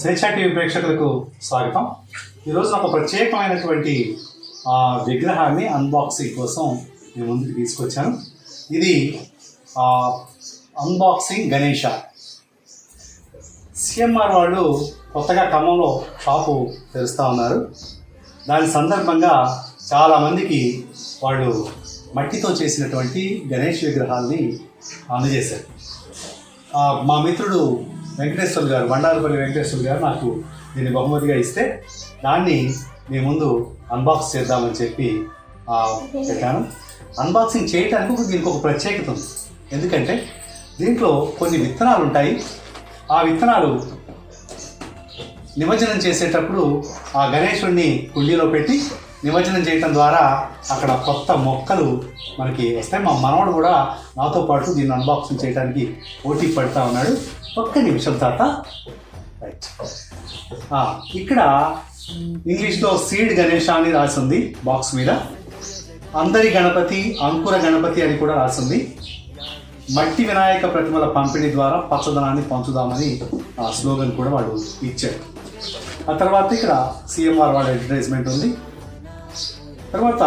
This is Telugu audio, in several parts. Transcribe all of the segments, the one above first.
స్వేచ్ఛ టీవీ ప్రేక్షకులకు స్వాగతం. ఈరోజు ఒక ప్రత్యేకమైనటువంటి విగ్రహాన్ని అన్బాక్సింగ్ కోసం నేను ముందుకు తీసుకొచ్చాను. ఇది అన్బాక్సింగ్ గణేష. సిఎంఆర్ వాళ్ళు కొత్తగా ఖమ్మంలో షాపు తెరుస్తూ ఉన్నారు. దాని సందర్భంగా చాలామందికి వాళ్ళు మట్టితో చేసినటువంటి గణేష్ విగ్రహాల్ని అందజేశారు. మా మిత్రుడు వెంకటేశ్వర్ గారు, బండారుపల్లి వెంకటేశ్వర్ గారు నాకు దీన్ని బహుమతిగా ఇస్తే దాన్ని మీ ముందు అన్బాక్స్ చేద్దామని చెప్పి పెట్టాను. అన్బాక్సింగ్ చేయడానికి దీనికి ఒక ప్రత్యేకత ఉంది. ఎందుకంటే దీంట్లో కొన్ని విత్తనాలు ఉంటాయి. ఆ విత్తనాలు నిమజ్జనం చేసేటప్పుడు ఆ గణేశుడిని కుండీలో పెట్టి నిమజ్జనం చేయటం ద్వారా అక్కడ కొత్త మొక్కలు మనకి వస్తాయి. మా మనవడు కూడా నాతో పాటు దీన్ని అన్బాక్సింగ్ చేయడానికి పోటీ పడుతూ ఉన్నాడు. ఒక్క నిమిషం తాత. రైట్, ఇక్కడ ఇంగ్లీష్లో సీడ్ గణేష అని రాసింది బాక్స్ మీద. అందరి గణపతి, అంకుర గణపతి అని కూడా రాసింది. మట్టి వినాయక ప్రతిమల పంపిణీ ద్వారా పచ్చదనాన్ని పంచుదామని ఆ స్లోగన్ కూడా వాళ్ళు ఇచ్చారు. ఆ తర్వాత ఇక్కడ సిఎంఆర్ వాళ్ళ అడ్వర్టైజ్మెంట్ ఉంది. తర్వాత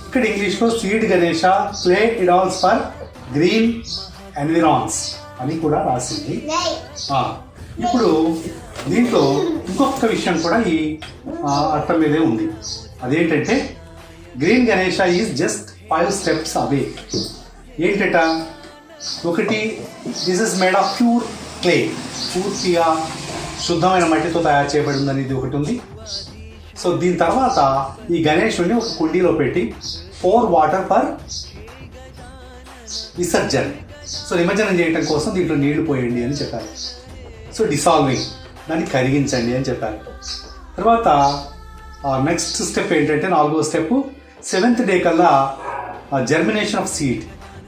ఇక్కడ ఇంగ్లీష్లో seed Ganesha play idols for green environs అని కూడా రాసింది. ఇప్పుడు దీంట్లో ఇంకొక విషయం కూడా ఈ అర్థం మీదే ఉంది. అదేంటంటే green Ganesha is just 5 steps అవే. ఏంటట, ఒకటి this is made of pure clay, పూర్తిగా శుద్ధమైన మట్టితో తయారు చేయబడింది అనేది ఒకటి ఉంది. సో దీని తర్వాత ఈ గణేశుడిని ఒక కుండీలో పెట్టి 4 వాటర్ పర్ విసర్జన్, సో నిమజ్జనం చేయడం కోసం దీంట్లో నీళ్లు పోయండి అని చెప్పారు. సో డిసాల్వింగ్, దాన్ని కరిగించండి అని చెప్పారు. తర్వాత నెక్స్ట్ స్టెప్ ఏంటంటే 4వ స్టెప్ 7th డే కల్లా జర్మినేషన్ ఆఫ్ సీడ్,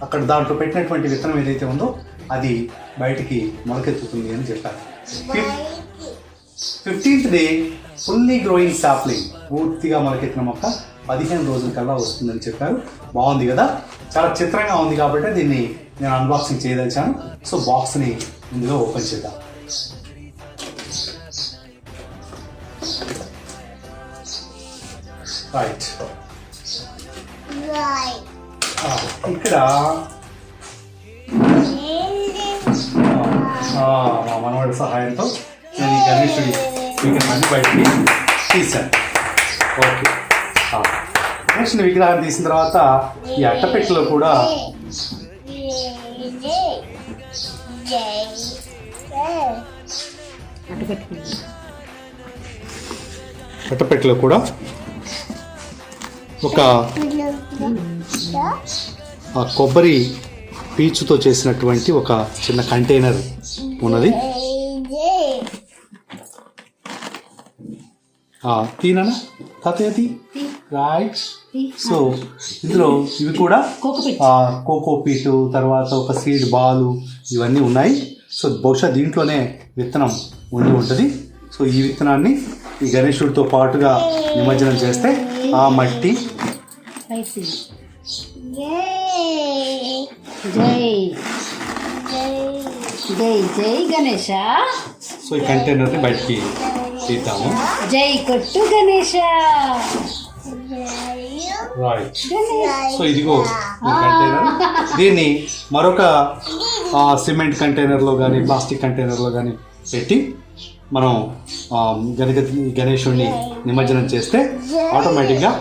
అక్కడ దాంట్లో పెట్టినటువంటి విత్తనం ఏదైతే ఉందో అది బయటికి మొలకెత్తుతుంది అని చెప్పారు. 15th day fully growing sapling, పూర్తిగా మొలకెత్తిన మొక్క 15 రోజుల కల్లా వస్తుందని చెప్పారు. బాగుంది కదా, చాలా చిత్రంగా ఉంది కాబట్టి దీన్ని నేను అన్బాక్సింగ్ చేయదలిచాను. సో బాక్స్ని ఇందులో ఓపెన్ చేద్దాం. రైట్, ఇక్కడ మా మనవాడి సహాయంతో నేను ఈ గణేశుడి విగ్రహాన్ని బయటికి తీశాను. ఓకే, గణేశుని విగ్రహాన్ని తీసిన తర్వాత ఈ అట్టపెట్టెలో కూడా ఒక కొబ్బరి పీచుతో చేసినటువంటి ఒక చిన్న కంటైనర్ ఉన్నది. తీనా తాతయ్య, రైట్. సో ఇందులో ఇవి కూడా కోకో పీటు, తర్వాత ఒక సీడ్ బాలు, ఇవన్నీ ఉన్నాయి. సో బహుశా దీంట్లోనే విత్తనం ఉండి ఉంటుంది. సో ఈ విత్తనాన్ని ఈ గణేశుడితో పాటుగా నిమజ్జనం చేస్తే ఆ మట్టి జై గణేష. సో ఈ కంటైనర్ని బయటికి తీద్దాము. జై కొట్టు గణేష. రైట్, సో ఇదిగో ఈ కంటైనర్. దీన్ని మరొక సిమెంట్ కంటైనర్లో కానీ ప్లాస్టిక్ కంటైనర్లో కానీ పెట్టి మనం గణేశుడిని నిమజ్జనం చేస్తే ఆటోమేటిక్గా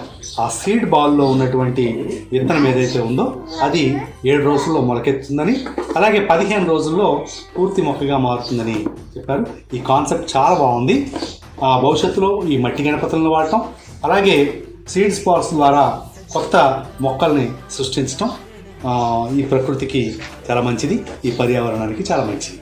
ఆ సీడ్ బాల్లో ఉన్నటువంటి విత్తనం ఏదైతే ఉందో అది 7 రోజుల్లో మొలకెత్తుందని, అలాగే 15 రోజుల్లో పూర్తి మొక్కగా మారుతుందని చెప్పారు. ఈ కాన్సెప్ట్ చాలా బాగుంది. భవిష్యత్తులో ఈ మట్టి గణపతులను వాడటం, అలాగే సీడ్ స్పాట్స్ ద్వారా కొత్త మొక్కల్ని సృష్టించడం ఈ ప్రకృతికి చాలా మంచిది, ఈ పర్యావరణానికి చాలా మంచిది.